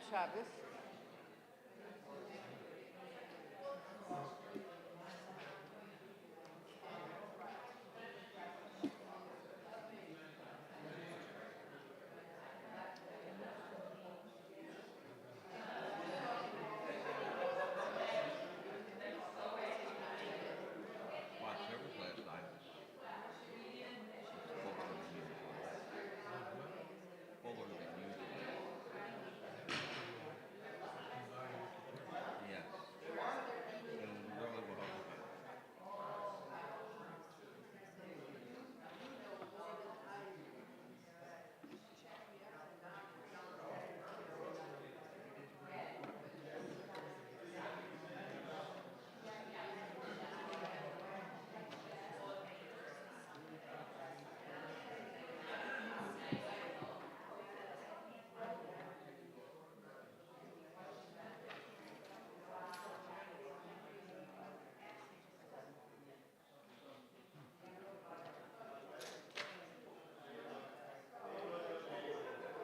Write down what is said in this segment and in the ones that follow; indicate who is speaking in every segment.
Speaker 1: Shabbos.
Speaker 2: Watched service last night. Fuller than usual. Yes. And really will help with that.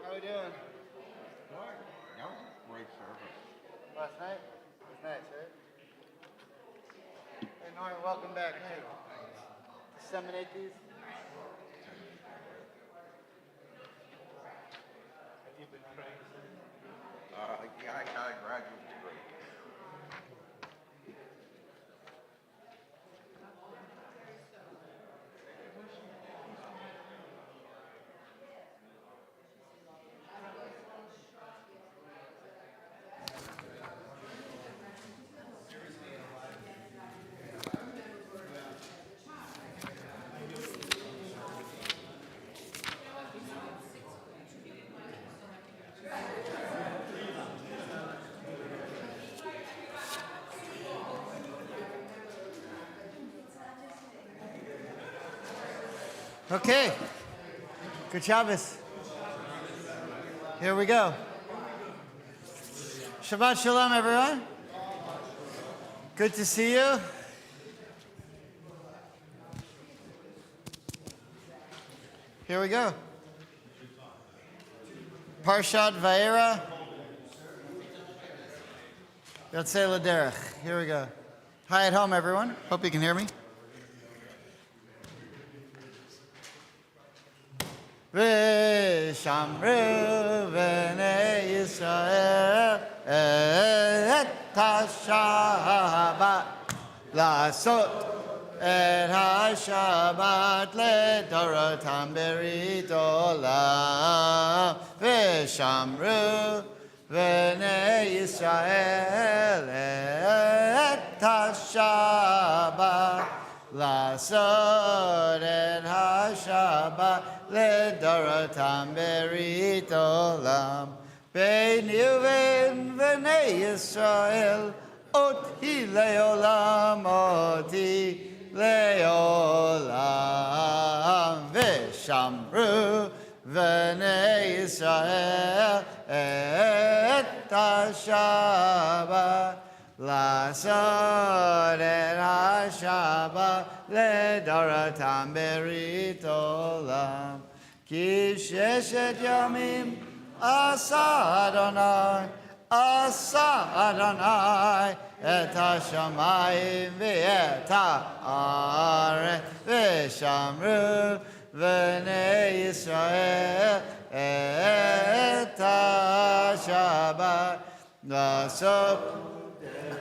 Speaker 1: How we doing?
Speaker 2: What? That was a great service.
Speaker 1: Last night? It was nice, right? Hey, Norton, welcome back too. Disseminate these. Have you been practicing?
Speaker 2: Yeah, I got a graduate degree.
Speaker 1: Okay. Good Shabbos. Here we go. Shabbat Shalom, everyone. Good to see you. Here we go. Parshat Vayera. Yotzei L'derech. Here we go. Hi at home, everyone. Hope you can hear me. V'shamru b'nei Yisrael et ha-shabbat לעשות את השבת לדורותם ברית עולם ושמרו בני ישראל את השבת לעשות את השבת לדורותם ברית עולם ביני ובין בני ישראל אותי לעולם, אותי לעולם, ושמרו בני ישראל את השבת, לעשות את השבת לדורותם ברית עולם. כי ששת ימים עשה אדוני, עשה אדוני את השמיים ואת הארץ ושמרו בני ישראל את השבת לעשות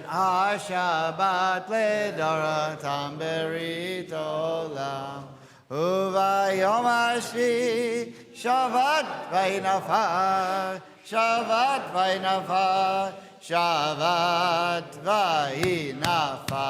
Speaker 1: השבת לדורותם ברית עולם וביום השביעי שבת וינפש שבת וינפש שבת וינפש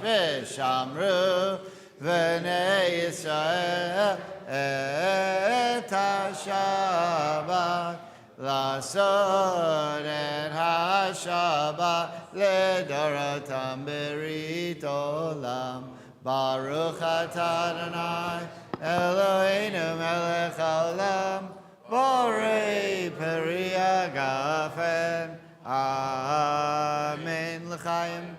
Speaker 1: ושמרו בני ישראל את השבת לעשות את השבת לדורותם ברית עולם ברוך אתה אדוני אלוהינו מלך העולם בורא פרי הגפן Amen. L'chaim.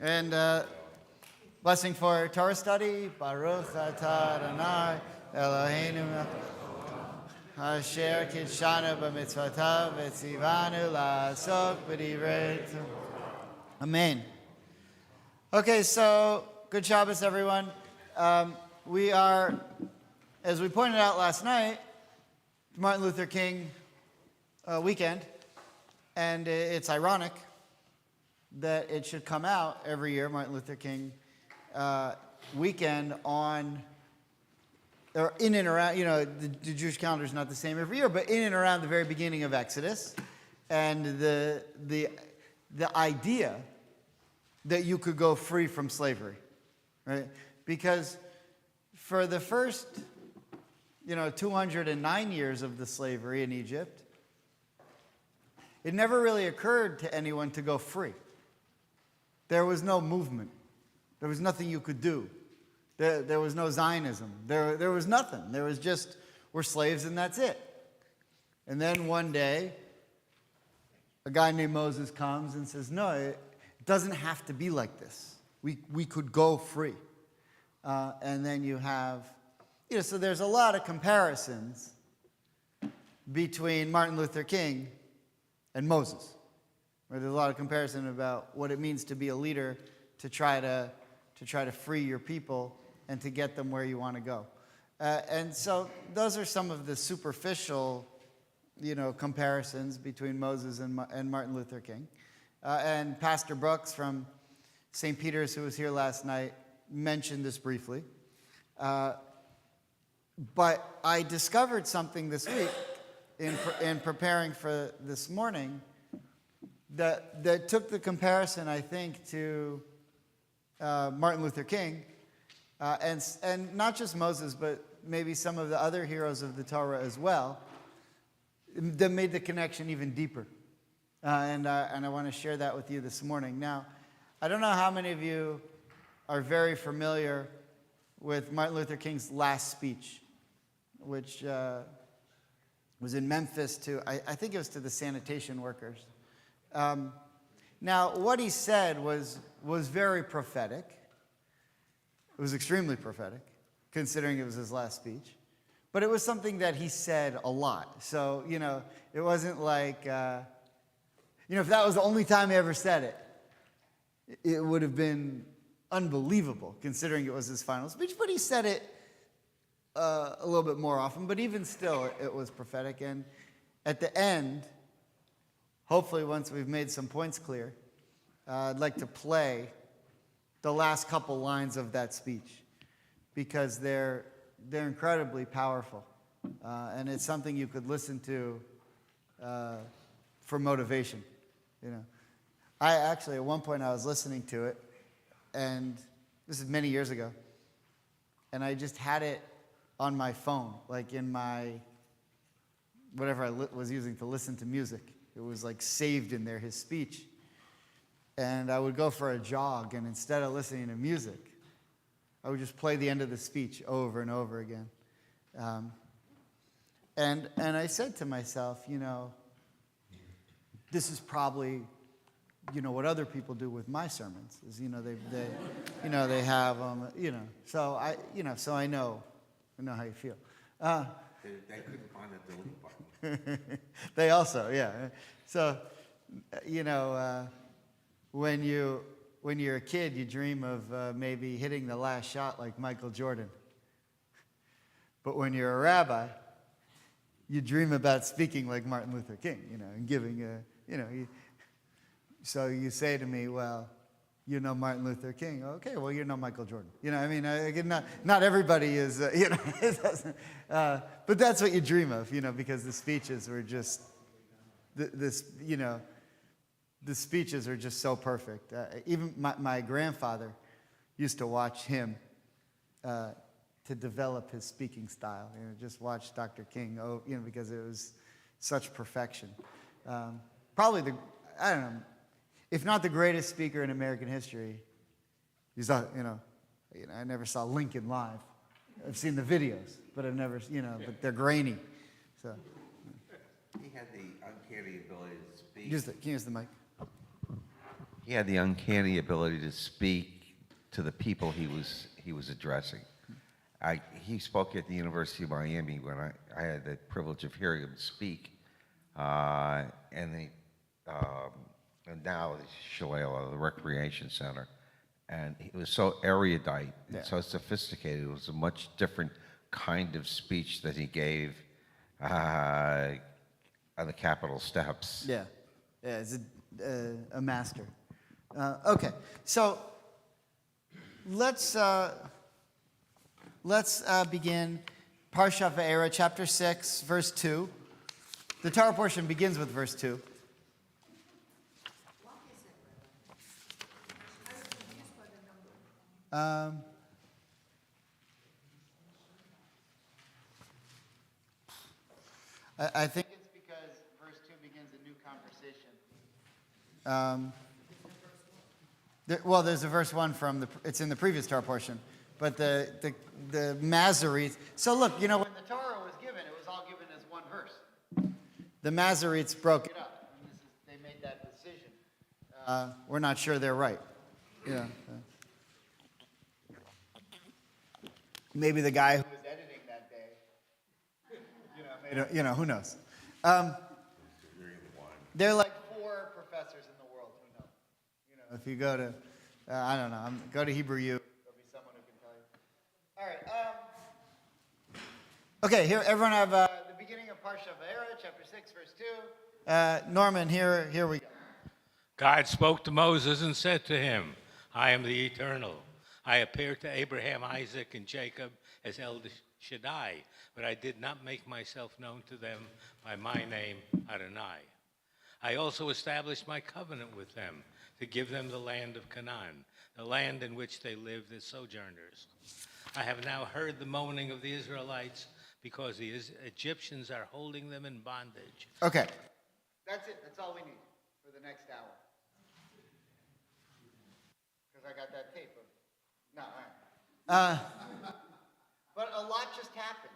Speaker 1: And blessing for Torah study. Baruch atah Adonai Eloheinu. Asher Kidshanu b'mitzvotav v'tzivanu la'asok b'divrei Torah. Amen. Okay, so good Shabbos, everyone. We are, as we pointed out last night, Martin Luther King weekend, and it's ironic that it should come out every year, Martin Luther King weekend, on, or in and around, the Jewish calendar is not the same every year, but in and around the very beginning of Exodus, and the idea that you could go free from slavery, right? Because for the first, 209 years of the slavery in Egypt, it never really occurred to anyone to go free. There was no movement. There was nothing you could do. There was no Zionism. There was nothing. There was just, we're slaves and that's it. And then one day, a guy named Moses comes and says, no, it doesn't have to be like this. We could go free. And then you have, so there's a lot of comparisons between Martin Luther King and Moses. Right? There's a lot of comparison about what it means to be a leader, to try to free your people and to get them where you want to go. And so those are some of the superficial, comparisons between Moses and Martin Luther King. And Pastor Brooks from St. Peter's, who was here last night, mentioned this briefly. But I discovered something this week in preparing for this morning that took the comparison, I think, to Martin Luther King, and not just Moses, but maybe some of the other heroes of the Torah as well, that made the connection even deeper. And I want to share that with you this morning. Now, I don't know how many of you are very familiar with Martin Luther King's last speech, which was in Memphis I think it was to the sanitation workers. Now, what he said was very prophetic. It was extremely prophetic, considering it was his last speech. But it was something that he said a lot. So, it wasn't like, if that was the only time he ever said it, it would have been unbelievable, considering it was his final speech. But he said it a little bit more often. But even still, it was prophetic. And at the end, hopefully once we've made some points clear, I'd like to play the last couple lines of that speech, because they're incredibly powerful. And it's something you could listen to for motivation. I actually, at one point, I was listening to it, and this is many years ago, and I just had it on my phone, like in my, whatever I was using to listen to music. It was like saved in there, his speech. And I would go for a jog, and instead of listening to music, I would just play the end of the speech over and over again. And I said to myself, this is probably, what other people do with my sermons is, they have them, so I know how you feel.
Speaker 2: They couldn't find a delete button.
Speaker 1: They also, yeah. So, when you're a kid, you dream of maybe hitting the last shot like Michael Jordan. But when you're a rabbi, you dream about speaking like Martin Luther King, and giving so you say to me, well, Martin Luther King. Okay, well, Michael Jordan. Not everybody is, it doesn't, but that's what you dream of, because the speeches were just, the speeches are just so perfect. Even my grandfather used to watch him to develop his speaking style. Just watch Dr. King, because it was such perfection. Probably if not the greatest speaker in American history, he's not, I never saw Lincoln live. I've seen the videos, but I've never, but they're grainy. So
Speaker 2: He had the uncanny ability to speak.
Speaker 1: Can you use the mic?
Speaker 2: He had the uncanny ability to speak to the people he was addressing. he spoke at the University of Miami when I had the privilege of hearing him speak. And now it's Shalala, the Recreation Center. And he was so erudite and so sophisticated. It was a much different kind of speech that he gave on the Capitol steps.
Speaker 1: Yeah, it's a master. Okay, so let's begin Parshat Va'era, chapter 6, verse 2. The Torah portion begins with verse 2. I think it's because verse 2 begins a new conversation. Well, there's a verse 1 it's in the previous Torah portion, but the Masoretes. So look, when the Torah was given, it was all given as one verse. The Masoretes broke it up, and they made that decision. We're not sure they're right. Yeah. Maybe the guy who was editing that day, who knows? There are like 4 professors in the world who know. If you go to, I don't know, go to Hebrew U, there'll be someone who can tell you. All right. Okay, here, everyone have the beginning of Parshat Va'era, chapter 6, verse 2. Norman, here we go.
Speaker 3: God spoke to Moses and said to him, I am the Eternal. I appeared to Abraham, Isaac, and Jacob as El Shaddai, but I did not make myself known to them by my name, Adonai. I also established my covenant with them to give them the land of Canaan, the land in which they lived as sojourners. I have now heard the moaning of the Israelites because the Egyptians are holding them in bondage.
Speaker 1: Okay. That's it. That's all we need for the next hour. Because I got that tape of... No, all right. But a lot just happened.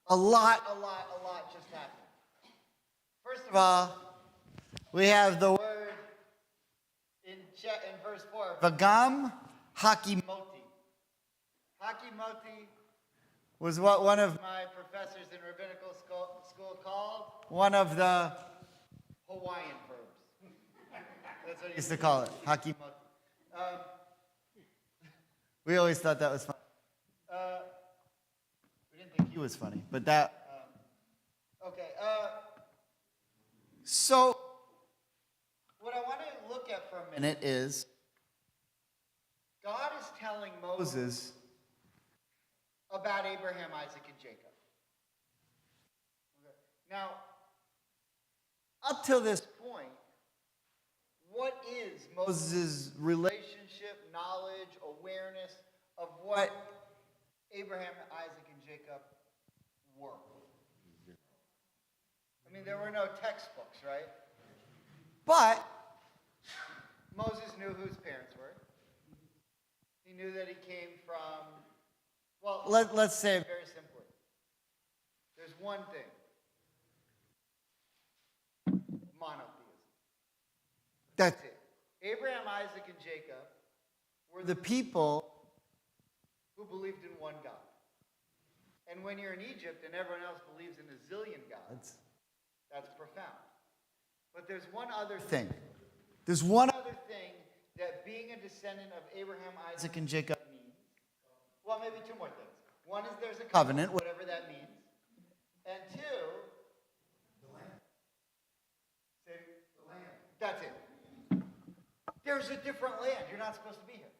Speaker 1: A lot just happened. First of all, we have the word in verse 4, Vagam Hakimoti. Hakimoti was what one of my professors in rabbinical school called one of the Hawaiian verbs. That's what he used to call it, Hakimoti. We always thought that was funny. We didn't think he was funny, but that... okay. So, what I want to look at for a minute is God is telling Moses about Abraham, Isaac, and Jacob. Okay. Now, up till this point, what is Moses' relationship, knowledge, awareness of what Abraham, Isaac, and Jacob were? I mean, there were no textbooks, right? But Moses knew who his parents were. He knew that he came from, well, let's say it very simply. There's one thing. Monotheism. That's it. Abraham, Isaac, and Jacob were the people who believed in one God. And when you're in Egypt and everyone else believes in a zillion gods, that's profound. But there's one other thing. There's one other thing that being a descendant of Abraham, Isaac, and Jacob means. Well, maybe 2 more things. One is there's a covenant, whatever that means. And 2, the land. Say the land. That's it. There's a different land. You're not supposed to be here.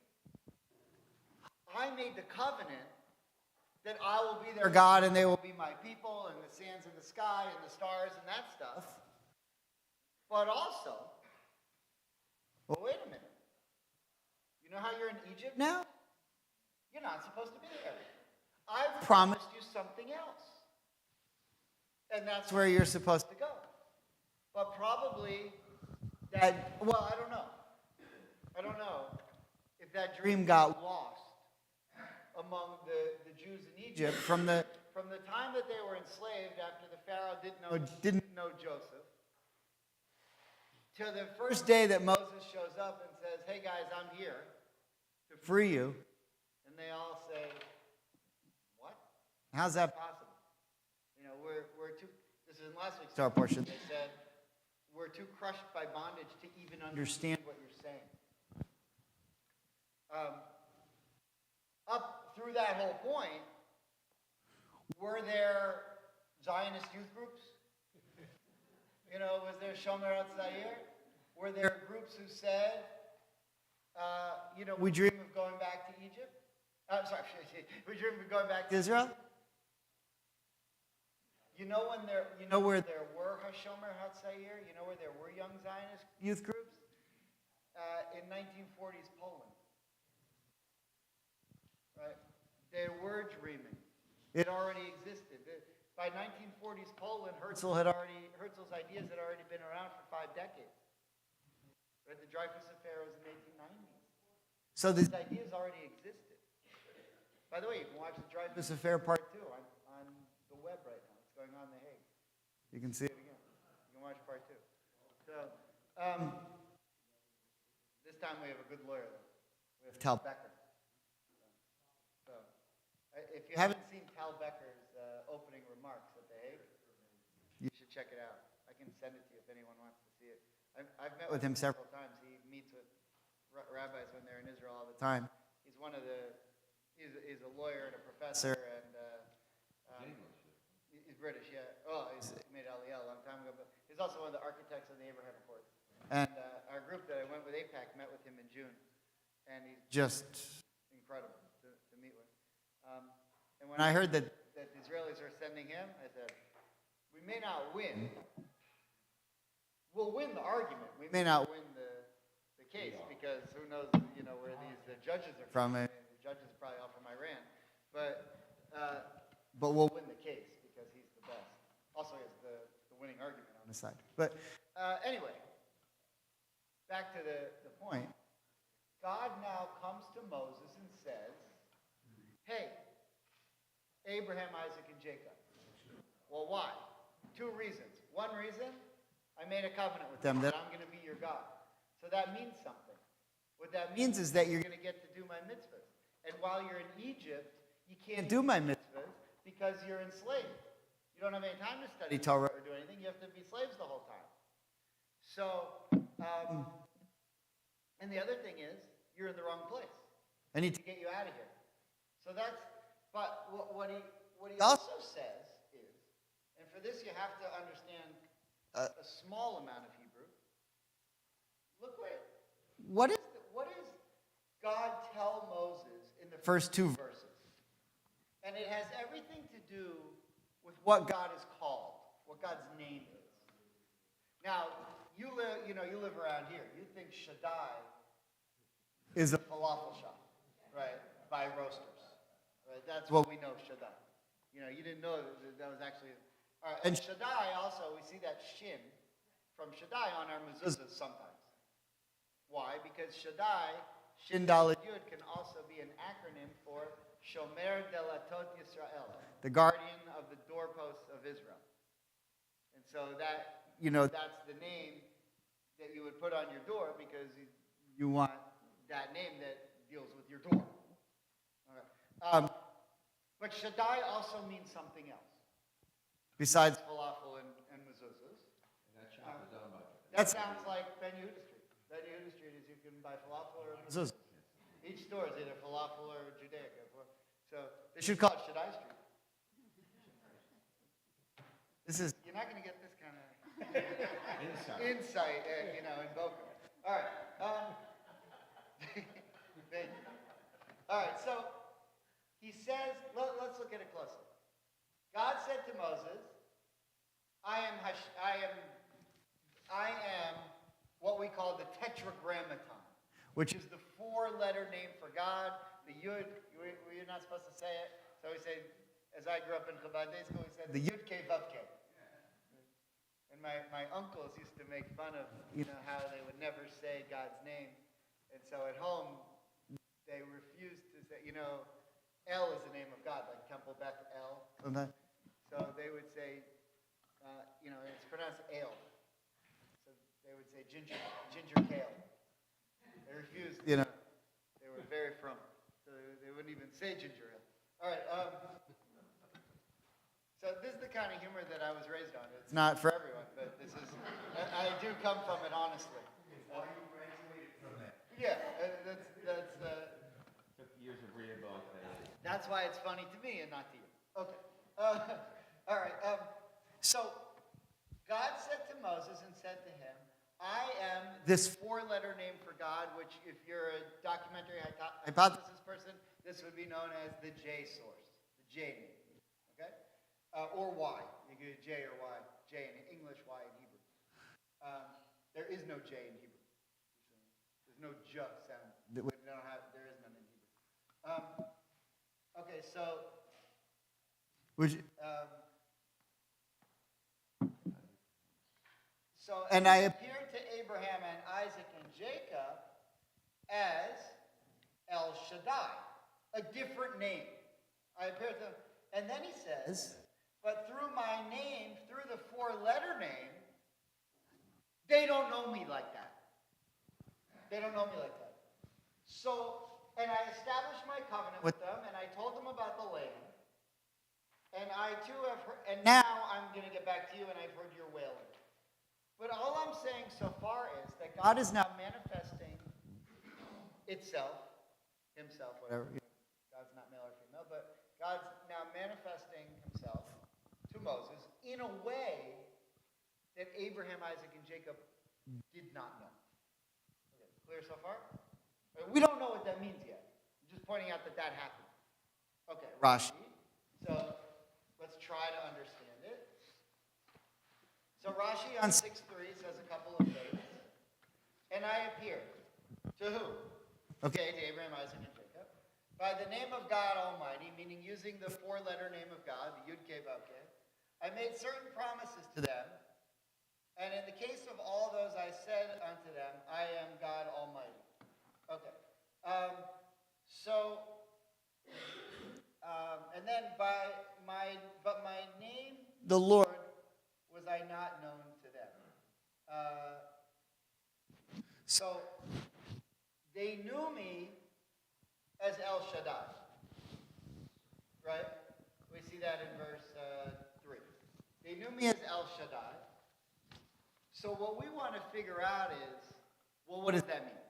Speaker 1: I made the covenant that I will be their God and they will be my people and the sands in the sky and the stars and that stuff. But also, well, wait a minute. You know how you're in Egypt now? You're not supposed to be there. I've promised you something else. And that's where you're supposed to go. But probably that, well, I don't know. I don't know if that dream got lost among the Jews in Egypt from the time that they were enslaved after the Pharaoh didn't know Joseph till the first day that Moses shows up and says, hey guys, I'm here to free you. And they all say, How's that possible? You know, we're too, this is in last week's Torah portion, they said, we're too crushed by bondage to even understand what you're saying. Up through that whole point, were there Zionist youth groups? You know, was there Shomer Hatzair? Were there groups who said, you know, we dream of going back to Egypt? Sorry, we dream of going back to Israel? You know where there were Hashomer Hatzair? You know where there were young Zionist youth groups? In 1940s Poland. Right? They were dreaming. It already existed. By 1940s Poland, Herzl's ideas had already been around for 5 decades. Right? The Dreyfus Affair was in the 1890s. So these ideas already existed. By the way, you can watch the Dreyfus Affair Part 2 on the web right now. It's going on in The Hague. You can see it again. You can watch Part 2. So, this time we have a good lawyer, though. We have Tal Becker. So, if you haven't seen Tal Becker's opening remarks at The Hague, you should check it out. I can send it to you if anyone wants to see it. I've met with him several times. He meets with rabbis when they're in Israel all the time. He's he's a lawyer and a professor, and he's British, yeah. Oh, he made Aliyah a long time ago, but he's also one of the architects of the Abraham Accords. And our group that I went with, AIPAC, met with him in June, and he's just incredible to meet with. And when I heard that the Israelis are sending him, I said, we may not win. We'll win the argument. We may not win the case, because who knows, you know, where these judges are from. The judges are probably all from Iran. But we'll win the case because he's the best. Also, he has the winning argument on his side. But anyway, back to the point. God now comes to Moses and says, hey, Abraham, Isaac, and Jacob. Well, why? 2 reasons. One reason, I made a covenant with them that I'm going to be your God. So that means something. What that means is that you're going to get to do my mitzvahs. And while you're in Egypt, you can't do my mitzvahs because you're enslaved. You don't have any time to study Torah or do anything. You have to be slaves the whole time. So, and the other thing is, you're in the wrong place. I need to get you out of here. So that's, but what he also says is, and for this you have to understand a small amount of Hebrew. Look what does God tell Moses in the first 2 verses? And it has everything to do with what God is called, what God's name is. Now, you live around here. You think Shaddai is a falafel shop, right? By roasters, right? That's what we know Shaddai. You know, you didn't know that was actually. All right. And Shaddai also, we see that shin from Shaddai on our mezuzahs sometimes. Why? Because Shaddai, Shin Dalet Yud, can also be an acronym for Shomer Delatot Yisrael, the guardian of the doorposts of Israel. And so that, that's the name that you would put on your door because you want that name that deals with your door. All right. But Shaddai also means something else besides falafel and mezuzahs. That sounds like Ben Yehuda Street. Ben Yehuda Street is you can buy falafel or mezuzah. Each store is either falafel or Judaic. So they should call it Shaddai Street. You're not going to get this kind of insight, in Boca. All right. Thank you. All right. So he says, let's look at it closely. God said to Moses, I am what we call the Tetragrammaton, which is the 4-letter name for God. The Yud, we're not supposed to say it, so we say, as I grew up in Chabad Day School, we said the Yud K Vav K. And my uncles used to make fun of, how they would never say God's name, and so at home they refused to say, El is the name of God, like Temple Beth El. So they would say, it's pronounced Ale. So they would say ginger kale. They refused, they were very from. So they wouldn't even say ginger ale. All right. kind of humor that I was raised on. It's not for everyone, but this is, I do come from it honestly.
Speaker 2: Why you graduated from that?
Speaker 1: Yeah,
Speaker 2: Took years of rehabilitation.
Speaker 1: that's why it's funny to me and not to you. Okay. All right. So God said to Moses and said to him, I am this four-letter name for God, which if you're a documentary hypothesis person, this would be known as the J source, the J name. Okay? Or Y. You could do J or Y. J in English, Y in Hebrew. There is no J in Hebrew. There's no J sound. There is none in Hebrew. Okay, so and I appeared to Abraham and Isaac and Jacob as El Shaddai, a different name. I appeared to them, and then he says, but through my name, through the four-letter name, they don't know me like that. They don't know me like that. So, and I established my covenant with them, and I told them about the land. And I too have heard, and now I'm going to get back to you, and I've heard your wailing. But all I'm saying so far is that God is now manifesting himself, whatever. God's not male or female, but God's now manifesting himself to Moses in a way that Abraham, Isaac, and Jacob did not know. Okay, clear so far? We don't know what that means yet. I'm just pointing out that happened. Okay, Rashi. So let's try to understand it. So Rashi on 6:3 says a couple of things. And I appeared. To who? Okay, to Abraham, Isaac, and Jacob. By the name of God Almighty, meaning using the four-letter name of God, the Yud Kei Vav Kei, I made certain promises to them. And in the case of all those I said unto them, I am God Almighty. Okay. And then but my name, the Lord, was I not known to them. So they knew me as El Shaddai. Right? We see that in verse 3. They knew me as El Shaddai. So what we want to figure out is, well, what does that mean?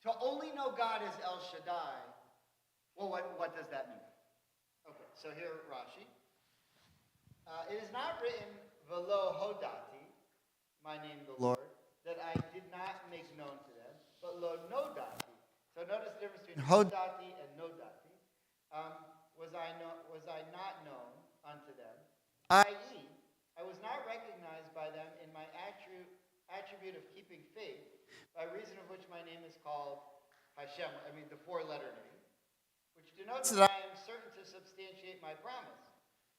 Speaker 1: To only know God as El Shaddai, well, what does that mean? Okay, so here, Rashi. It is not written, Velo Hodati, my name the Lord, that I did not make known to them, but Lo Nodati. So notice the difference between Hodati and Nodati. Was I not known unto them, i.e., I was not recognized by them in my attribute of keeping faith, by reason of which my name is called Hashem, the four-letter name, which denotes that I am certain to substantiate my promise.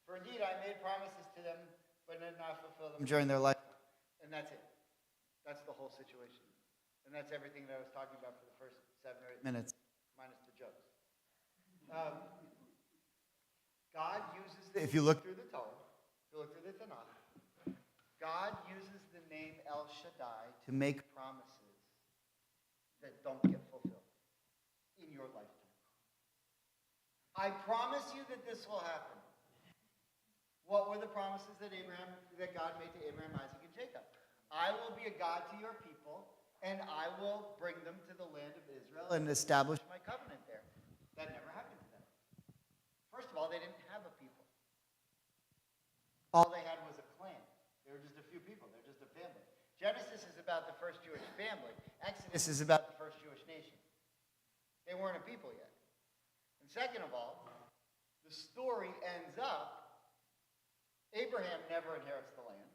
Speaker 1: For indeed, I made promises to them, but did not fulfill them during their lifetime. And that's it. That's the whole situation. And that's everything that I was talking about for the first 7 or 8 minutes, minus the jokes. God uses, if you look through the Torah, if you look through the Tanakh, God uses the name El Shaddai to make promises that don't get fulfilled in your lifetime. I promise you that this will happen. What were the promises that God made to Abraham, Isaac, and Jacob? I will be a God to your people, and I will bring them to the land of Israel and establish my covenant there. That never happened to them. First of all, they didn't have a people. All they had was a clan. They were just a few people. They're just a family. Genesis is about the first Jewish family. Exodus is about the first Jewish nation. They weren't a people yet. And second of all, the story ends up, Abraham never inherits the land.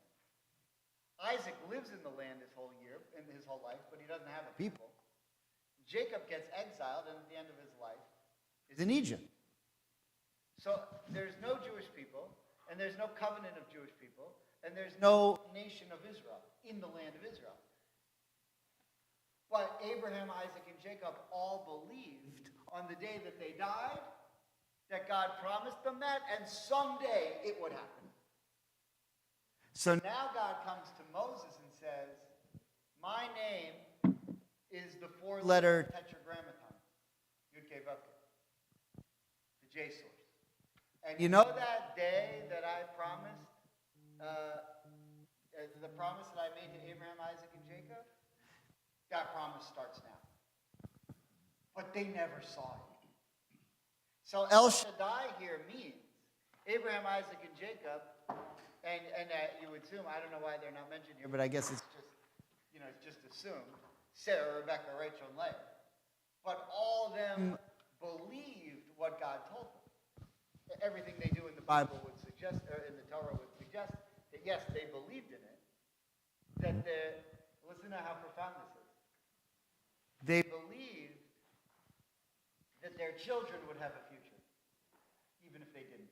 Speaker 1: Isaac lives in the land his whole life, but he doesn't have a people. Jacob gets exiled, and at the end of his life is in Egypt. So there's no Jewish people, and there's no covenant of Jewish people, and there's no nation of Israel in the land of Israel. But Abraham, Isaac, and Jacob all believed on the day that they died that God promised them that, and someday it would happen. So now God comes to Moses and says, my name is the four-letter tetragrammaton, Yud Kei Vav Kei, the J source. And you know that day that I promised, the promise that I made to Abraham, Isaac, and Jacob? That promise starts now. But they never saw it. So El Shaddai here means Abraham, Isaac, and Jacob, and you would assume, I don't know why they're not mentioned here, but I guess it's just, it's just assumed, Sarah, Rebecca, Rachel, and Leah. But all of them believed what God told them. Everything they do in the Bible would suggest, or in the Torah would suggest, that yes, they believed in it. Listen to how profound this is. They believed that their children would have a future, even if they didn't.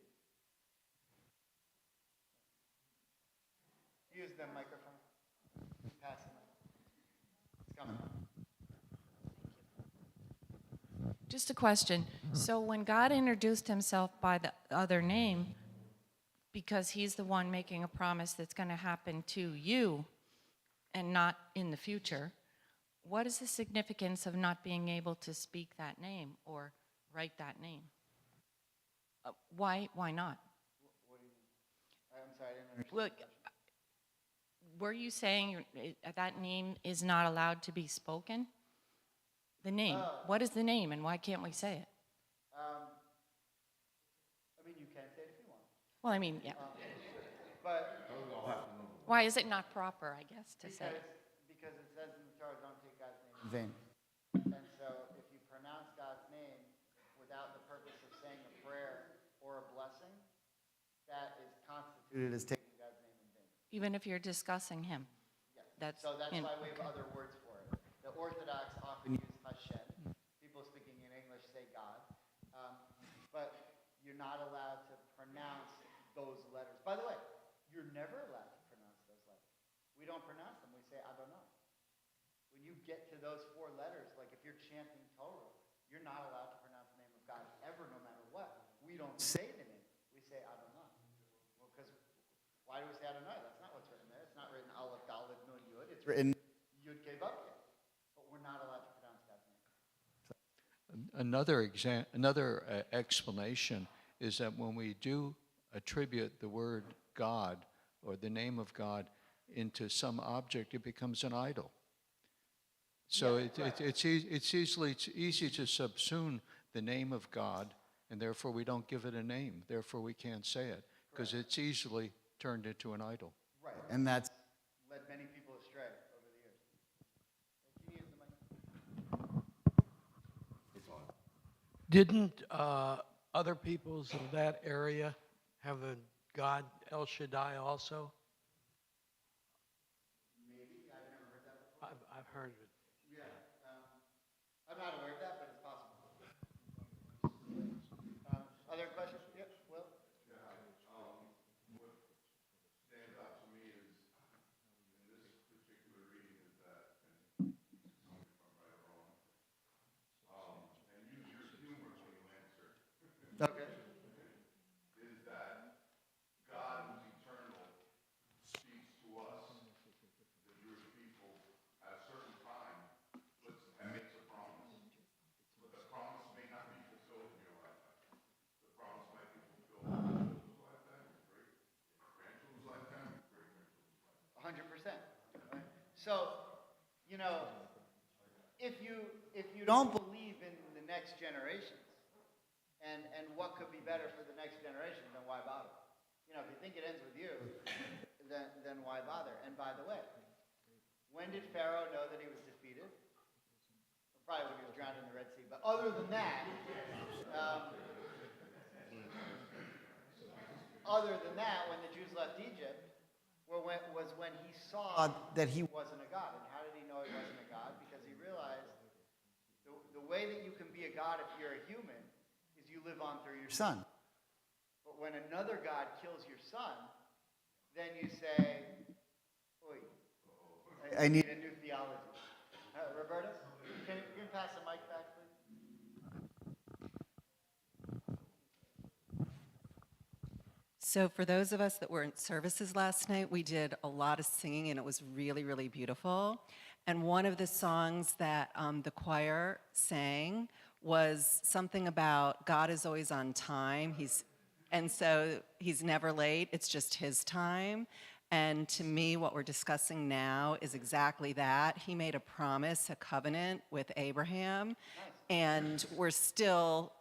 Speaker 1: Use the microphone. Pass it. It's coming.
Speaker 4: Just a question. So when God introduced himself by the other name, because he's the one making a promise that's going to happen to you and not in the future, what is the significance of not being able to speak that name or write that name? Why not?
Speaker 1: What do you mean? I'm sorry, I didn't understand.
Speaker 4: Look, were you saying that name is not allowed to be spoken? The name. What is the name and why can't we say it?
Speaker 1: I mean, you can say it if you want.
Speaker 4: Well, I mean, yeah.
Speaker 1: But
Speaker 4: Why is it not proper, I guess, to say it?
Speaker 1: because it says in the Torah, don't take God's name in vain. And so if you pronounce God's name without the purpose of saying a prayer or a blessing, that is constituted as taking God's name in vain.
Speaker 4: Even if you're discussing him.
Speaker 1: Yeah. So that's why we have other words for it. The Orthodox often use Hashem. People speaking in English say God. But you're not allowed to pronounce those letters. By the way, you're never allowed to pronounce those letters. We don't pronounce them. We say Adonai. When you get to those four letters, like if you're chanting Torah, you're not allowed to pronounce the name of God ever, no matter what. We don't say the name. We say Adonai. Well, because why do we say Adonai? That's not what's written there. It's not written Aleph, Dalet, Nun, Yud. It's written Yud, Kei, Vav, Kei. But we're not allowed to pronounce God's name.
Speaker 5: Another explanation is that when we do attribute the word God or the name of God into some object, it becomes an idol. So it's easy to subsume the name of God, and therefore we don't give it a name. Therefore we can't say it, because it's easily turned into an idol.
Speaker 1: Right. And that's led many people astray over the years. Can you use the mic?
Speaker 6: Didn't other peoples in that area have a god El Shaddai also?
Speaker 1: Maybe. I've never heard that before.
Speaker 6: I've heard of it.
Speaker 1: Yeah. I'm not aware of that, but it's possible. Other questions? Yep. Will?
Speaker 7: What stands out to me is, in this particular reading, is that, and tell me if I'm right or wrong, and use your humor when you answer,
Speaker 1: Okay.
Speaker 7: is that God, who's eternal, speaks to us, the Jewish people, at a certain time, and makes a promise. But the promise may not be fulfilled in your lifetime. The promise might be fulfilled in your children's lifetime, great-grandchildren's lifetime, great-grandchildren's lifetime.
Speaker 1: 100%. So, if you don't believe in the next generations and what could be better for the next generation, then why bother? If you think it ends with you, then why bother? And by the way, when did Pharaoh know that he was defeated? Probably when he was drowned in the Red Sea. But other than that, when the Jews left Egypt, was when he saw that he wasn't a god. And how did he know he wasn't a god? Because he realized the way that you can be a god if you're a human is you live on through your son. But when another god kills your son, then you say, "Oy, I need a new theology." Roberta, can you pass the mic back, please?
Speaker 8: So for those of us that were in services last night, we did a lot of singing, and it was really, really beautiful. And one of the songs that the choir sang was something about God is always on time. And so he's never late, it's just his time. And to me, what we're discussing now is exactly that. He made a promise, a covenant with Abraham, and we're still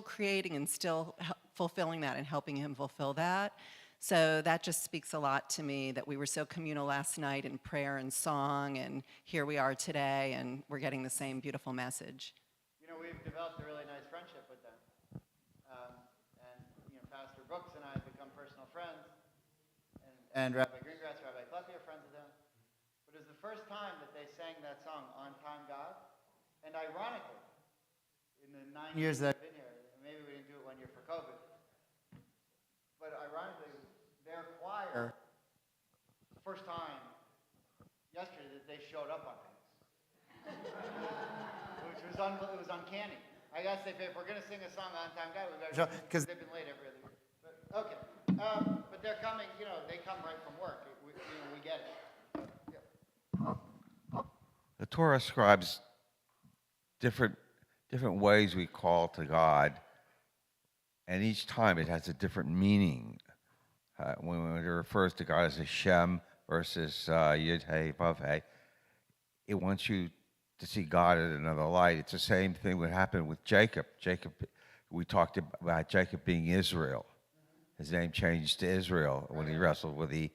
Speaker 8: creating and still fulfilling that and helping him fulfill that. So that just speaks a lot to me that we were so communal last night in prayer and song, and here we are today, and we're getting the same beautiful message.
Speaker 1: You know, we've developed a really nice friendship with them. And, you know, Pastor Brooks and I have become personal friends. And Rabbi Greengrass, Rabbi Kleppy are friends with them. But it was the first time that they sang that song, On Time God. And ironically, in the 9 years that I've been here, maybe we didn't do it 1 year for COVID, but ironically, their choir, first time yesterday that they showed up on things. Which was it was uncanny. I gotta say, if we're gonna sing a song On Time God, we better show, because they've been late every other year. But, okay. But they're coming, you know, they come right from work. We get it. Yeah.
Speaker 2: The Torah describes different ways we call to God, and each time it has a different meaning. When it refers to God as Hashem versus Yud Hey Vav Hey, it wants you to see God in another light. It's the same thing that happened with Jacob. We talked about Jacob being Israel. His name changed to Israel when he wrestled with the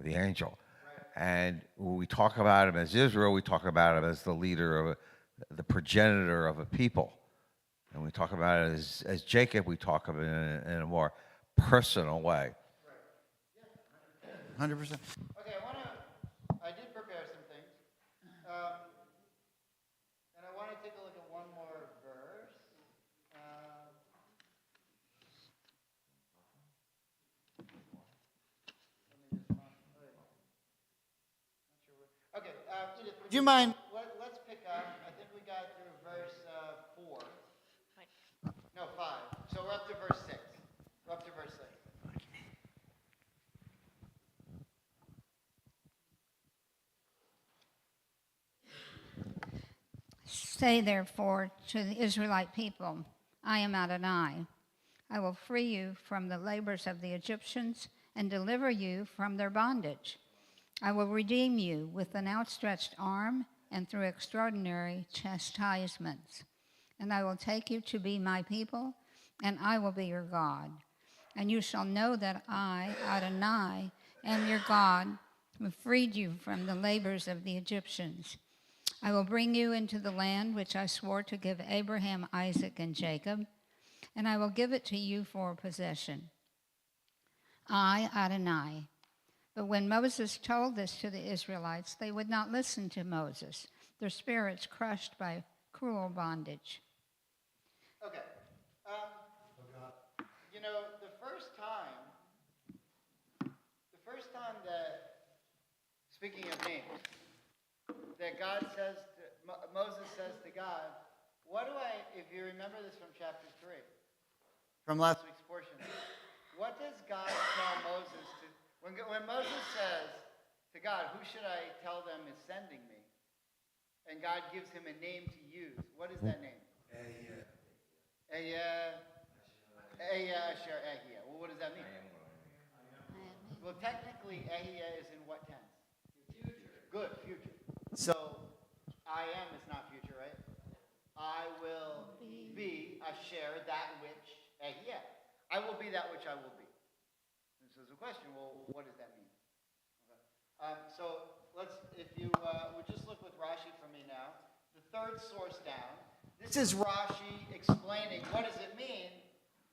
Speaker 2: angel. And when we talk about him as Israel, we talk about him as the leader the progenitor of a people. And we talk about it as Jacob, we talk of it in a more personal way.
Speaker 1: 100%. Okay, I did prepare some things. And I want to take a look at one more verse. Okay, Edith, would you mind? Let's pick up. I think we got through verse 4. No, 5. So we're up to verse 6. We're up to verse 6.
Speaker 9: Say therefore to the Israelite people, I am Adonai. I will free you from the labors of the Egyptians and deliver you from their bondage. I will redeem you with an outstretched arm and through extraordinary chastisements. And I will take you to be my people, and I will be your God. And you shall know that I, Adonai, am your God, who freed you from the labors of the Egyptians. I will bring you into the land which I swore to give Abraham, Isaac, and Jacob, and I will give it to you for a possession. I, Adonai. But when Moses told this to the Israelites, they would not listen to Moses, their spirits crushed by cruel bondage.
Speaker 1: Okay. You know, the first time that, speaking of names, that God says, Moses says to God, if you remember this from chapter 3, from last week's portion, what does God tell Moses to, when Moses says to God, who should I tell them is sending me? And God gives him a name to use. What is that name? Asher Ahia. Well, what does that mean? Well, technically, Ahia is in what tense? Future. Good, future. So, I am is not future, right? I will be Asher, that which Ahia. I will be that which I will be. And so there's a question, well, what does that mean? Okay. So, if you would just look with Rashi for me now. The third source down. This is Rashi explaining what does it mean,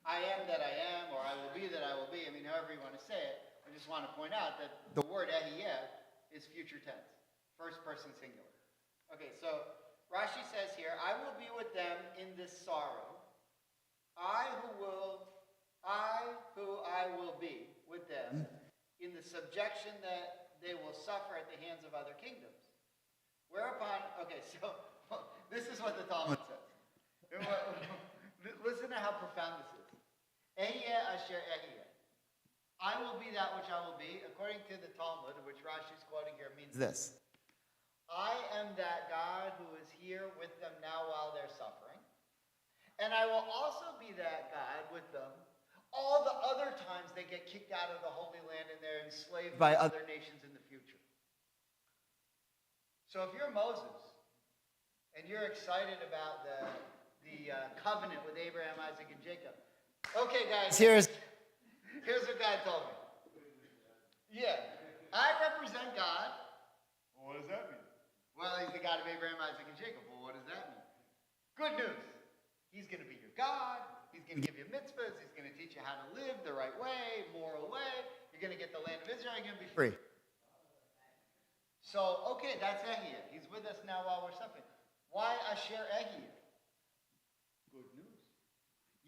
Speaker 1: I am that I am, or I will be that I will be. I mean, however you want to say it. I just want to point out that the word Ahiyeh is future tense, first person singular. Okay, so Rashi says here, I will be with them in this sorrow. I who I will be with them in the subjection that they will suffer at the hands of other kingdoms. Whereupon, okay, so this is what the Talmud says. Listen to how profound this is. Ehiyeh asher ehiyeh. I will be that which I will be, according to the Talmud, which Rashi is quoting here, means this. I am that God who is here with them now while they're suffering. And I will also be that God with them all the other times they get kicked out of the Holy Land and they're enslaved by other nations in the future. So if you're Moses and you're excited about the covenant with Abraham, Isaac, and Jacob, okay, guys, here's what God told me. Yeah, I represent God. Well, what does that mean? Well, he's the God of Abraham, Isaac, and Jacob. Well, what does that mean? Good news. He's going to be your God. He's going to give you mitzvahs. He's going to teach you how to live the right way, moral way. You're going to get the land of Israel. You're going to be free. So, okay, that's Ehiyah. He's with us now while we're suffering. Why Asher Ehiyah? Good news.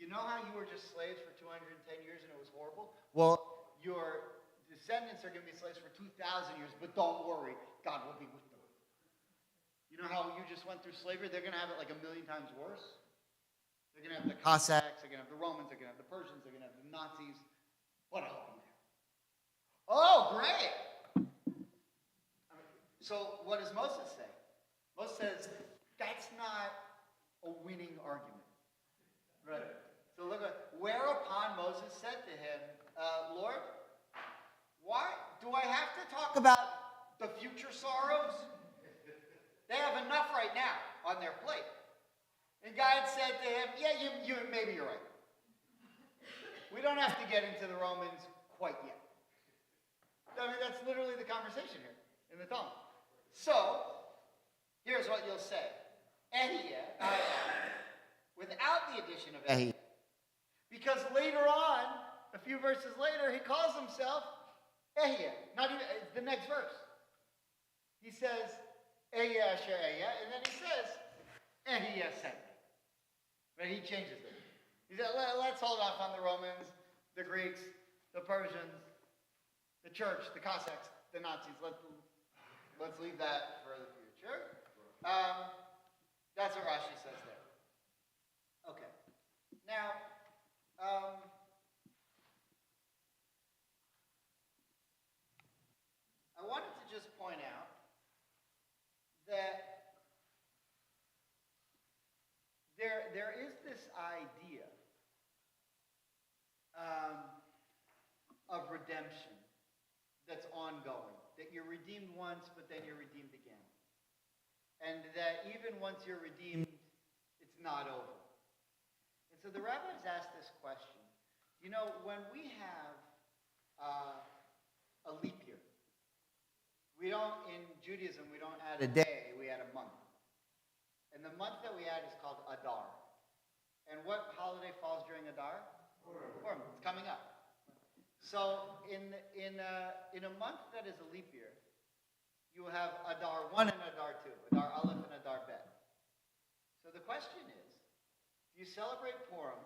Speaker 1: You know how you were just slaves for 210 years and it was horrible? Well, your descendants are going to be slaves for 2,000 years, but don't worry, God will be with them. You know how you just went through slavery? They're going to have it like a million times worse. They're going to have the Cossacks, they're going to have the Romans, they're going to have the Persians, they're going to have the Nazis. What a hope. Oh, great. So what does Moses say? Moses says, that's not a winning argument. Right. So look at, whereupon Moses said to him, Lord, why do I have to talk about the future sorrows? They have enough right now on their plate. And God said to him, yeah, maybe you're right. We don't have to get into the Romans quite yet. I mean, that's literally the conversation here in the Talmud. So, here's what you'll say. Ehiyah, without the addition of Ehiyah. Because later on, a few verses later, he calls himself Ehiyah. Not even, the next verse. He says, Ehiyah Asher Ehiyah, and then he says, Ehiyah sent me. But he changes it. He said, let's hold off on the Romans, the Greeks, the Persians, the church, the Cossacks, the Nazis. Let's leave that for the future. That's what Rashi says there. Okay. Now, I wanted to just point out that there is this idea of redemption that's ongoing. That you're redeemed once, but then you're redeemed again. And that even once you're redeemed, it's not over. And so the rabbis asked this question. You know, when we have a leap year, in Judaism, we don't add a day, we add a month. And the month that we add is called Adar. And what holiday falls during Adar? Purim. It's coming up. So in a month that is a leap year, you will have Adar 1 and Adar 2, Adar Aleph and Adar Bet. So the question is, do you celebrate Purim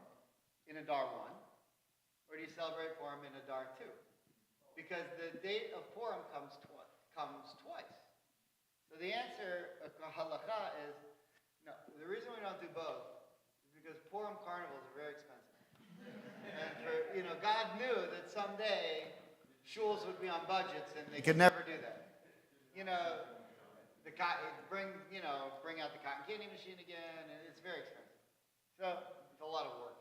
Speaker 1: in Adar 1, or do you celebrate Purim in Adar 2? Because the date of Purim comes twice. So the answer, halakha, is no. The reason we don't do both is because Purim carnivals are very expensive. And God knew that someday shuls would be on budgets and they could never do that. Bring out the cotton candy machine again, and it's very expensive. So it's a lot of work.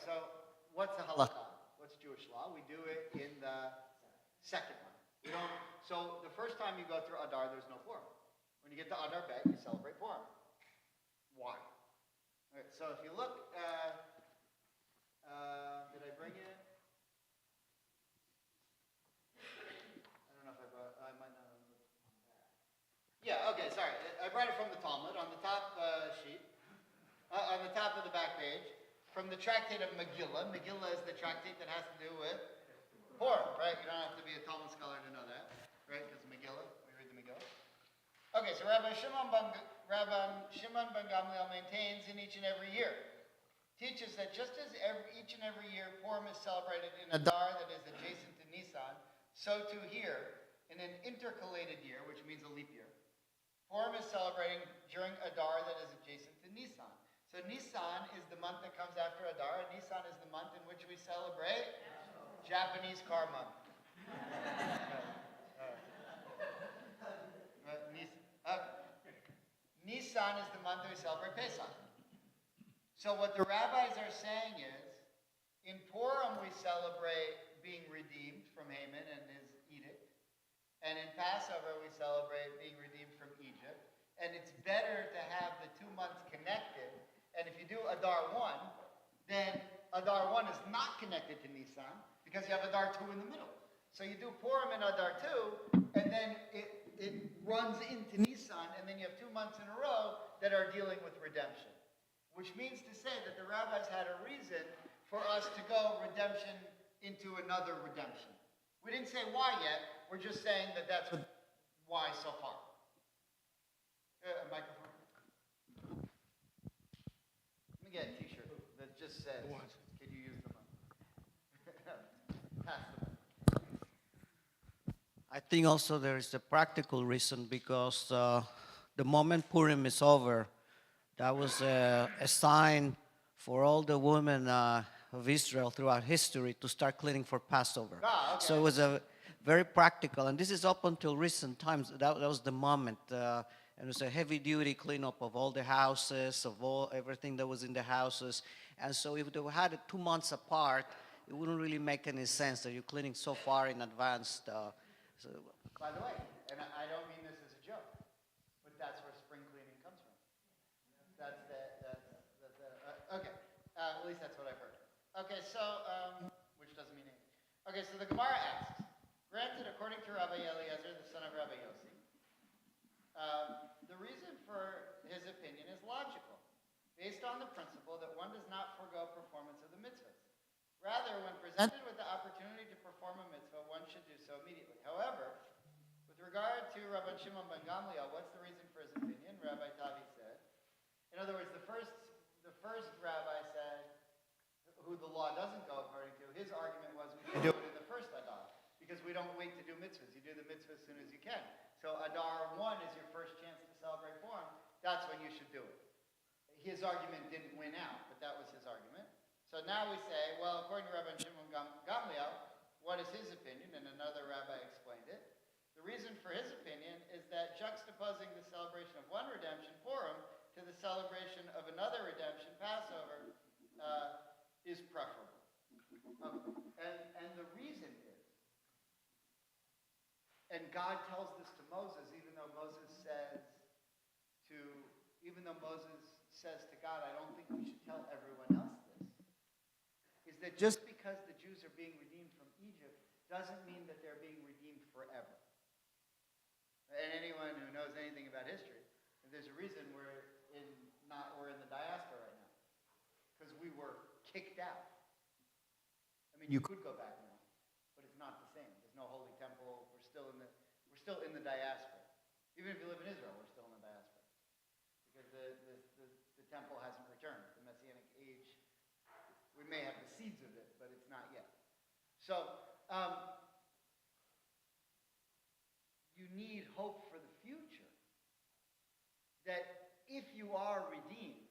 Speaker 1: So what's the halakha? What's Jewish law? We do it in the second month. We don't. So the first time you go through Adar, there's no Purim. When you get to Adar Bet, you celebrate Purim. Why? All right, so if you look, did I bring it? I don't know if I might not have looked. Yeah, okay, sorry. I brought it from the Talmud on the top sheet, on the top of the back page, from the tractate of Megillah. Megillah is the tractate that has to do with Purim, right? You don't have to be a Talmud scholar to know that, right? Because Megillah, we read the Megillah. Okay, so Rabbi Shimon ben Gamliel maintains in each and every year, teaches that just as each and every year Purim is celebrated in Adar that is adjacent to Nisan, so too here, in an intercalated year, which means a leap year, Purim is celebrating during Adar that is adjacent to Nisan. So Nisan is the month that comes after Adar, and Nisan is the month in which we celebrate Japanese car month. Nisan is the month that we celebrate Pesach. So what the rabbis are saying is, In Purim, we celebrate being redeemed from Haman and his edict. And in Passover, we celebrate being redeemed from Egypt. And it's better to have the 2 months connected. And if you do Adar 1, then Adar 1 is not connected to Nisan because you have Adar 2 in the middle. So you do Purim and Adar 2, and then it runs into Nisan, and then you have 2 months in a row that are dealing with redemption. Which means to say that the rabbis had a reason for us to go redemption into another redemption. We didn't say why yet. We're just saying that that's why so far. A microphone. Let me get a T-shirt that just says, "Can you use the mic?" Pass the mic.
Speaker 10: I think also there is a practical reason because the moment Purim is over, that was a sign for all the women of Israel throughout history to start cleaning for Passover.
Speaker 1: Ah, okay.
Speaker 10: So it was a very practical, and this is up until recent times. That was the moment. And it was a heavy-duty cleanup of all the houses, of everything that was in the houses. And so if they had it 2 months apart, it wouldn't really make any sense that you're cleaning so far in advance.
Speaker 1: By the way, and I don't mean this as a joke, but that's where spring cleaning comes from. Okay. At least that's what I've heard. Okay, so, which doesn't mean anything. Okay, so the Gemara asks, granted, according to Rabbi Eliezer, the son of Rabbi Yossi, the reason for his opinion is logical, based on the principle that one does not forego performance of the mitzvahs. Rather, when presented with the opportunity to perform a mitzvah, one should do so immediately. However, with regard to Rabban Shimon ben Gamliel, what's the reason for his opinion? Rabbi Tavi said. In other words, the first rabbi said, who the law doesn't go according to, his argument was we should do it in the first Adar, because we don't wait to do mitzvahs. You do the mitzvah as soon as you can. So Adar 1 is your first chance to celebrate Purim. That's when you should do it. His argument didn't win out, but that was his argument. So now we say, well, according to Rabbi Shimon Gamliel, what is his opinion? And another rabbi explained it. The reason for his opinion is that juxtaposing the celebration of one redemption, Purim, to the celebration of another redemption, Passover, is preferable. And the reason is, and God tells this to Moses, even though Moses says to God, I don't think we should tell everyone else this, is that just because the Jews are being redeemed from Egypt doesn't mean that they're being redeemed forever. And anyone who knows anything about history, there's a reason we're in the diaspora right now, because we were kicked out. I mean, you could go back now, but it's not the same. There's no holy temple. We're still in the diaspora. Even if you live in Israel, we're still in the diaspora, because the temple hasn't returned. The Messianic age, we may have the seeds of it, but it's not yet. So you need hope for the future, that if you are redeemed,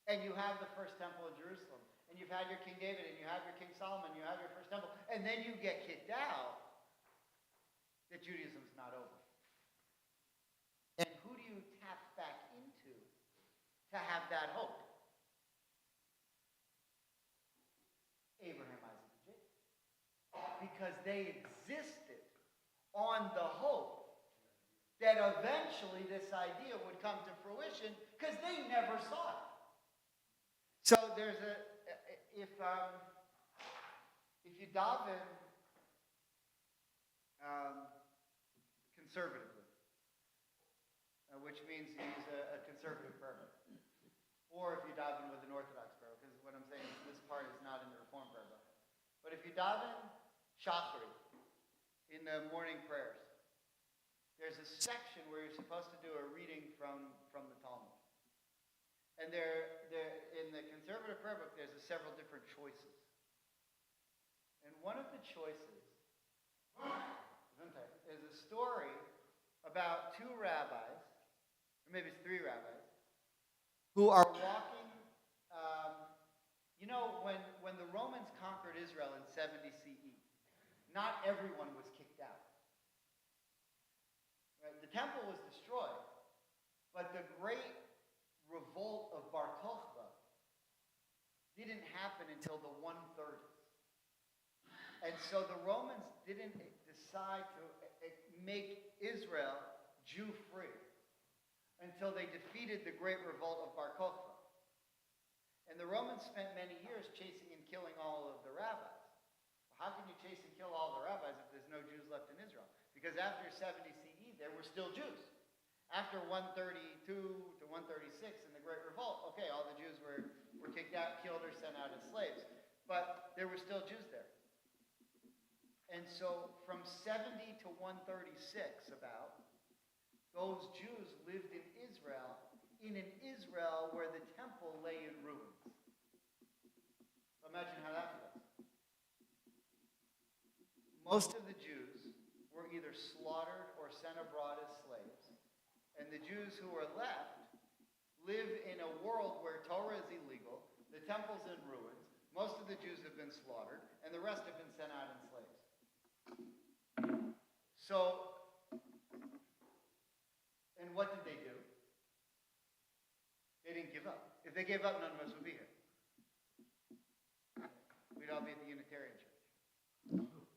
Speaker 1: and you have the first temple in Jerusalem, and you've had your King David, and you have your King Solomon, you have your first temple, and then you get kicked out, that Judaism's not over. And who do you tap back into to have that hope? Abraham, Isaac, and Jacob. Because they existed on the hope that eventually this idea would come to fruition, because they never saw it. So there's if you daven conservatively, which means you use a conservative prayer, or if you daven with an Orthodox prayer, because what I'm saying is this part is not in the Reform prayer book. But if you daven Shachri in the morning prayers, there's a section where you're supposed to do a reading from the Talmud. And in the conservative prayer book, there's several different choices. And one of the choices is a story about two rabbis, or maybe it's three rabbis, who are walking. When the Romans conquered Israel in 70 CE, not everyone was kicked out. Right? The temple was destroyed, but the great revolt of Bar Kokhba didn't happen until the 130s. And so the Romans didn't decide to make Israel Jew-free until they defeated the great revolt of Bar Kokhba. And the Romans spent many years chasing and killing all of the rabbis. Well, how can you chase and kill all the rabbis if there's no Jews left in Israel? Because after 70 CE, there were still Jews. After 132 to 136 in the Great Revolt, okay, all the Jews were kicked out, killed, or sent out as slaves. But there were still Jews there. And so from 70 to 136 about, those Jews lived in Israel, in an Israel where the temple lay in ruins. So imagine how that feels. Most of the Jews were either slaughtered or sent abroad as slaves. And the Jews who are left live in a world where Torah is illegal, the temple's in ruins, most of the Jews have been slaughtered, and the rest have been sent out in slaves. So, and what did they do? They didn't give up. If they gave up, none of us would be here. We'd all be at the Unitarian Church.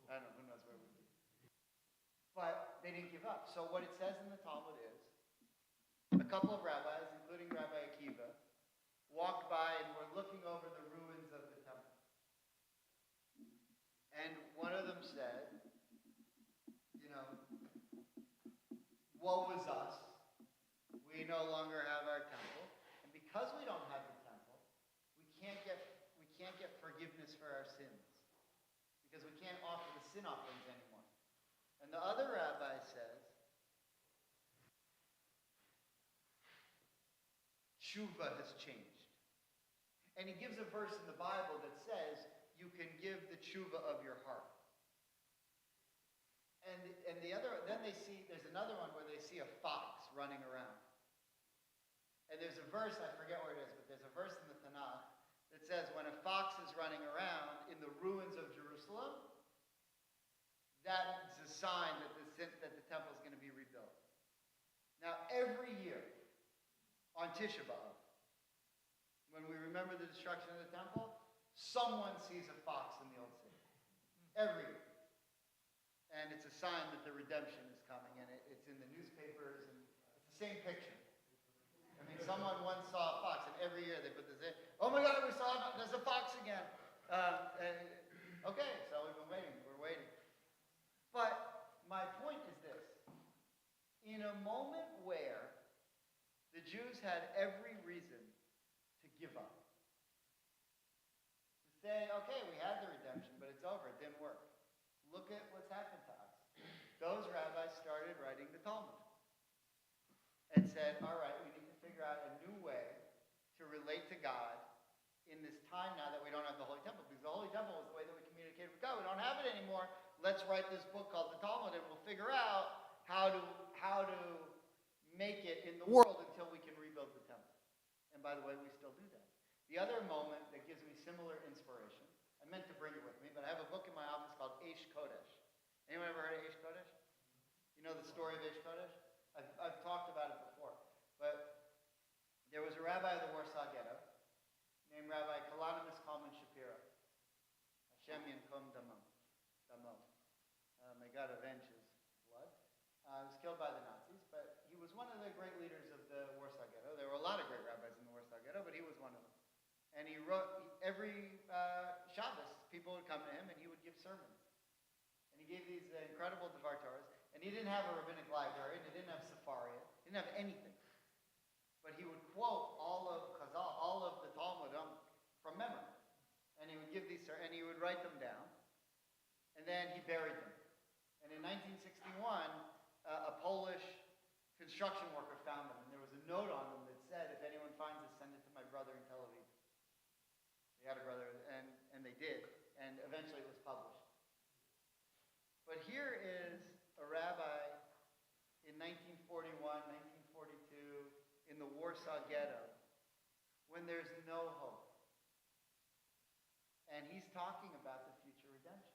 Speaker 1: I don't know, who knows where we'd be. But they didn't give up. So what it says in the Talmud is, a couple of rabbis, including Rabbi Akiva, walked by and were looking over the ruins of the temple. And one of them said, you know, woe is us. We no longer have our temple. And because we don't have the temple, we can't get forgiveness for our sins. Because we can't offer the sin offerings anymore. And the other rabbi says, Tshuva has changed. And he gives a verse in the Bible that says you can give the tshuva of your heart. And then there's another one where they see a fox running around. And there's a verse, I forget where it is, but there's a verse in the Tanakh that says when a fox is running around in the ruins of Jerusalem, that's a sign that the temple is going to be rebuilt. Now, every year, on Tisha B'Av, when we remember the destruction of the temple, someone sees a fox in the old city. Every year. And it's a sign that the redemption is coming, and it's in the newspapers, and it's the same picture. I mean, someone once saw a fox, and every year they put this in. Oh my God, there's a fox again. Okay, so we've been waiting. We're waiting. But my point is this. In a moment where the Jews had every reason to give up. To say, okay, we had the redemption, but it's over. It didn't work. Look at what's happened to us. Those rabbis started writing the Talmud and said, all right, we need to figure out a new way to relate to God in this time now that we don't have the Holy Temple. Because the Holy Temple was the way that we communicated with God. We don't have it anymore. Let's write this book called the Talmud, and we'll figure out how to make it in the world until we can rebuild the temple. And by the way, we still do that. The other moment that gives me similar inspiration, I meant to bring it with me, but I have a book in my office called Eish Kodesh. Anyone ever heard of Eish Kodesh? You know the story of Eish Kodesh? I've talked about it before. But there was a rabbi of the Warsaw Ghetto named Rabbi Kalanimus Kalman Shapiro. Hashem Yankum Damo. May God avenge his blood. He was killed by the Nazis, but he was one of the great leaders of the Warsaw Ghetto. There were a lot of great rabbis in the Warsaw Ghetto, but he was one of them. And he wrote, every Shabbos, people would come to him and he would give sermons. And he gave these incredible Dvar Torahs. And he didn't have a rabbinic library, and he didn't have Sepharia, he didn't have anything. But he would quote all of Chazal, all of the Talmud from memory. And he would give these, and he would write them down. And then he buried them. And in 1961, a Polish construction worker found them. And there was a note on them that said, if anyone finds this, send it to my brother in Tel Aviv. He had a brother, and they did. And eventually it was published. But here is a rabbi in 1941, 1942, in the Warsaw Ghetto, when there's no hope. And he's talking about the future redemption.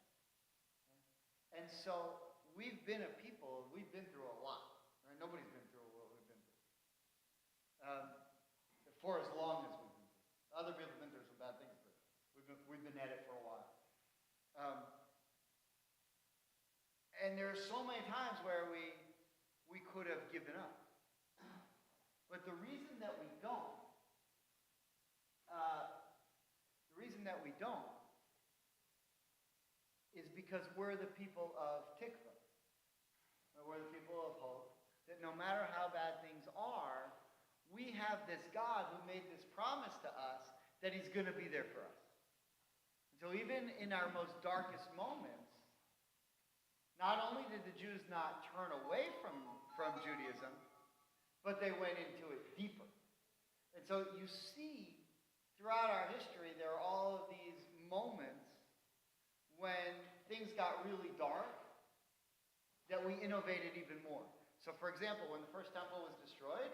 Speaker 1: And so we've been a people, we've been through a lot. Right? Nobody's been through what we've been through. For as long as we've been through. Other people have been through some bad things, but We've been at it for a while. And there are so many times where we could have given up. But the reason that we don't, is because we're the people of Tikva. We're the people of hope. That no matter how bad things are, we have this God who made this promise to us that he's going to be there for us. And so even in our most darkest moments, not only did the Jews not turn away from Judaism, but they went into it deeper. And so you see, throughout our history, there are all of these moments when things got really dark that we innovated even more. So for example, when the first temple was destroyed,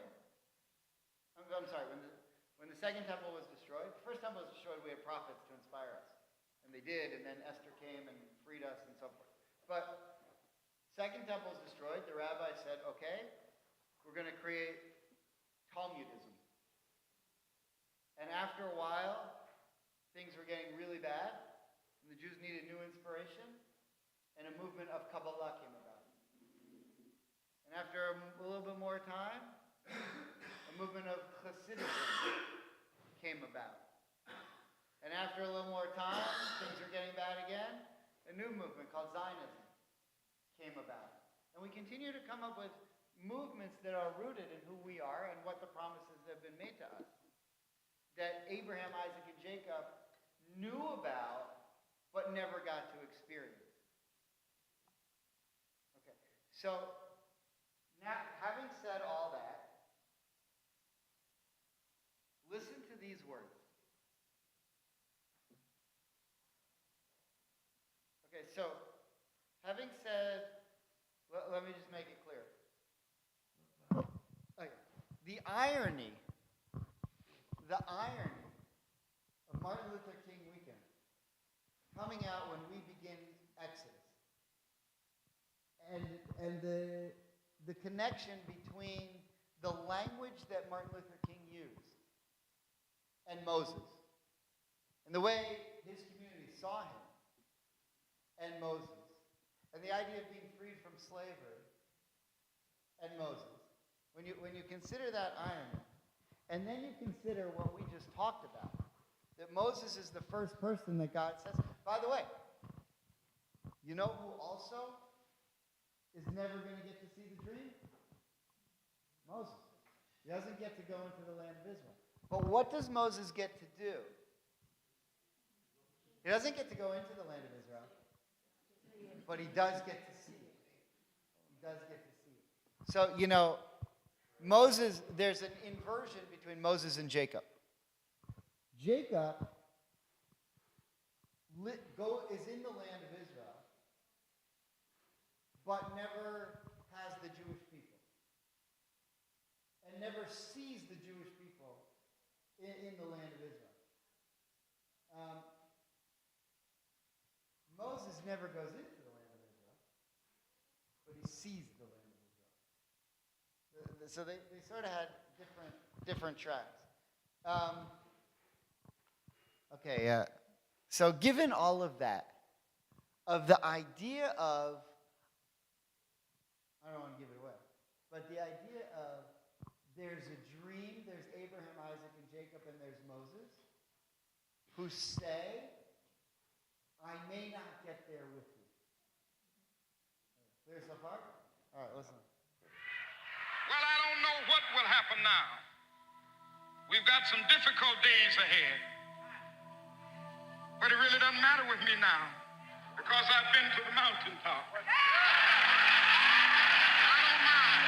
Speaker 1: when the second temple was destroyed, the first temple was destroyed, we had prophets to inspire us. And they did, and then Esther came and freed us and so forth. But second temple was destroyed, the rabbi said, okay, we're going to create Talmudism. And after a while, things were getting really bad, and the Jews needed new inspiration, and a movement of Kabbalah came about. And after a little bit more time, a movement of Hasidism came about. And after a little more time, things were getting bad again, a new movement called Zionism came about. And we continue to come up with movements that are rooted in who we are and what the promises that have been made to us, that Abraham, Isaac, and Jacob knew about but never got to experience. Okay, so now, having said all that, listen to these words. Okay, so having said, let me just make it clear. Okay. The irony of Martin Luther King weekend coming out when we begin Exodus, and the connection between the language that Martin Luther King used and Moses, and the way his community saw him and Moses, and the idea of being freed from slavery and Moses. When you consider that irony, and then you consider what we just talked about, that Moses is the first person that God says. By the way, you know who also is never going to get to see the dream? Moses. He doesn't get to go into the land of Israel. But what does Moses get to do? He doesn't get to go into the land of Israel, but he does get to see it. He does get to see it. So, Moses, there's an inversion between Moses and Jacob. Jacob is in the land of Israel, but never has the Jewish people, and never sees the Jewish people in the land of Israel. Moses never goes into the land of Israel, but he sees the land of Israel. So they sort of had different tracks. Okay, so given all of that, of the idea of, I don't want to give it away, but the idea of there's a dream, there's Abraham, Isaac, and Jacob, and there's Moses, who say, I may not get there with you. Clear so far? All right, listen.
Speaker 11: Well, I don't know what will happen now. We've got some difficult days ahead. But it really doesn't matter with me now, because I've been to the mountaintop. I don't mind.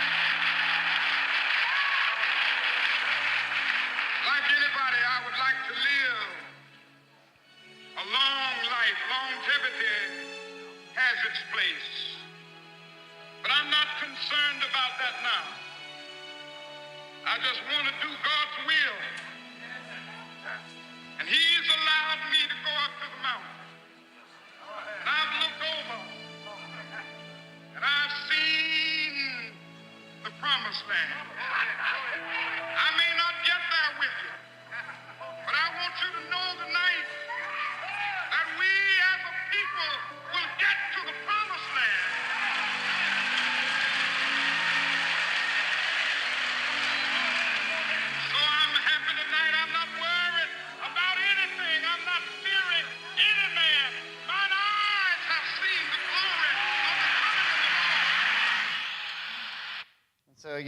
Speaker 11: Like anybody, I would like to live a long life. Longevity has its place. But I'm not concerned about that now. I just want to do God's will. And he's allowed me to go up to the mountain. And I've looked over, and I've seen the promised land. I may not get there with you, but I want you to know tonight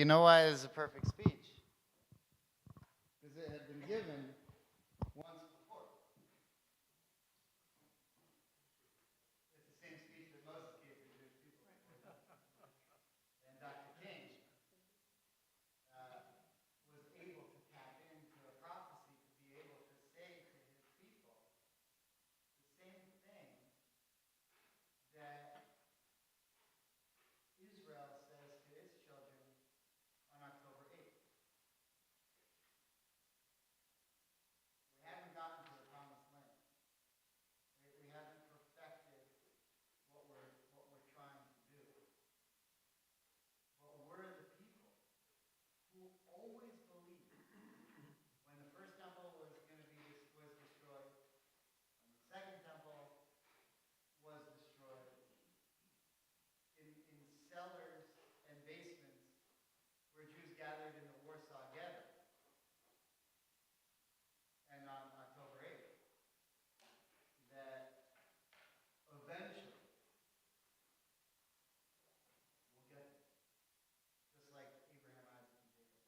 Speaker 1: you know why it is a perfect speech? Because it had been given once before. It's the same speech that Moses gave to the Jewish people. And Dr. King was able to tap into a prophecy to be able to say to his people the same thing that Israel says to its children on October 8th. We haven't gotten to the promised land. We haven't perfected what we're trying to do. But we're the people who always believed when the first temple was destroyed, when the second temple was destroyed, in cellars and basements where Jews gathered in the Warsaw Ghetto, and on October 8th, that eventually we'll get there, just like Abraham, Isaac, and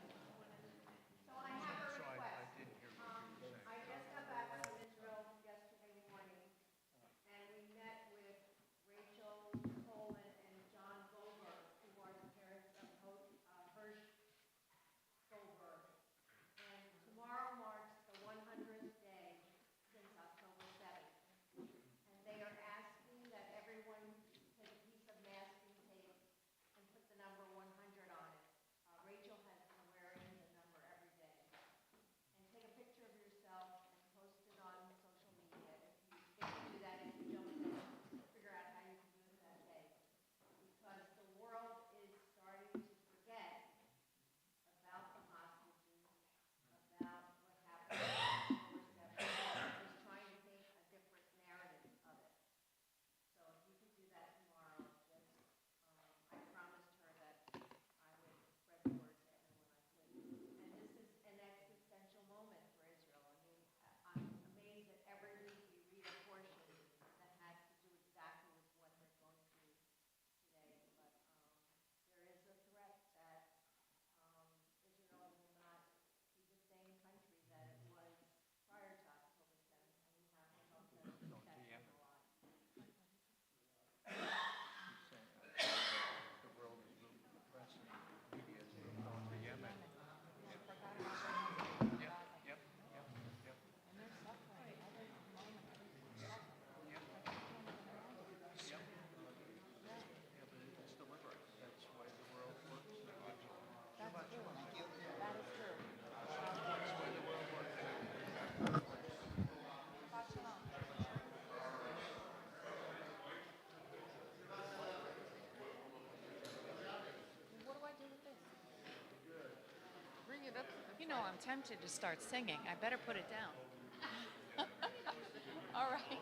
Speaker 1: Jacob always did.
Speaker 12: So I have a request. I just got back from Israel yesterday morning, and we met with Rachel Coleman and John Goldberg, who are the parents of Hirsch Goldberg. And tomorrow marks the 100th day since October 7th. And they are asking that everyone take a piece of masking tape and put the number 100 on it. Rachel has been wearing the number every day. And take a picture of yourself and post it on social media. If you do that, if you don't, then figure out how you can do it that day. Because the world is starting to forget about the hostages, about what happened on October 7th. Is trying to paint a different narrative of it. So if you could do that tomorrow, just, I promised her that I would spread the word to everyone I could. And this is an existential moment for Israel. I mean, I'm amazed that every week we read a portion that has to do exactly with what they're going through today. But there is a threat that Israel will not be the same country that it was prior to October 7th, and we have to help them keep that from alive.
Speaker 5: The world is moving, the press and media is moving on to Yemen. Yep.
Speaker 4: And they're suffering every moment, every second.
Speaker 5: Yeah, but it's deliberate. That's the way the world works.
Speaker 4: That's true. That is true.
Speaker 5: That's the way the world works.
Speaker 4: What do I do with this? Bring it up. You know, I'm tempted to start singing. I better put it down. All right.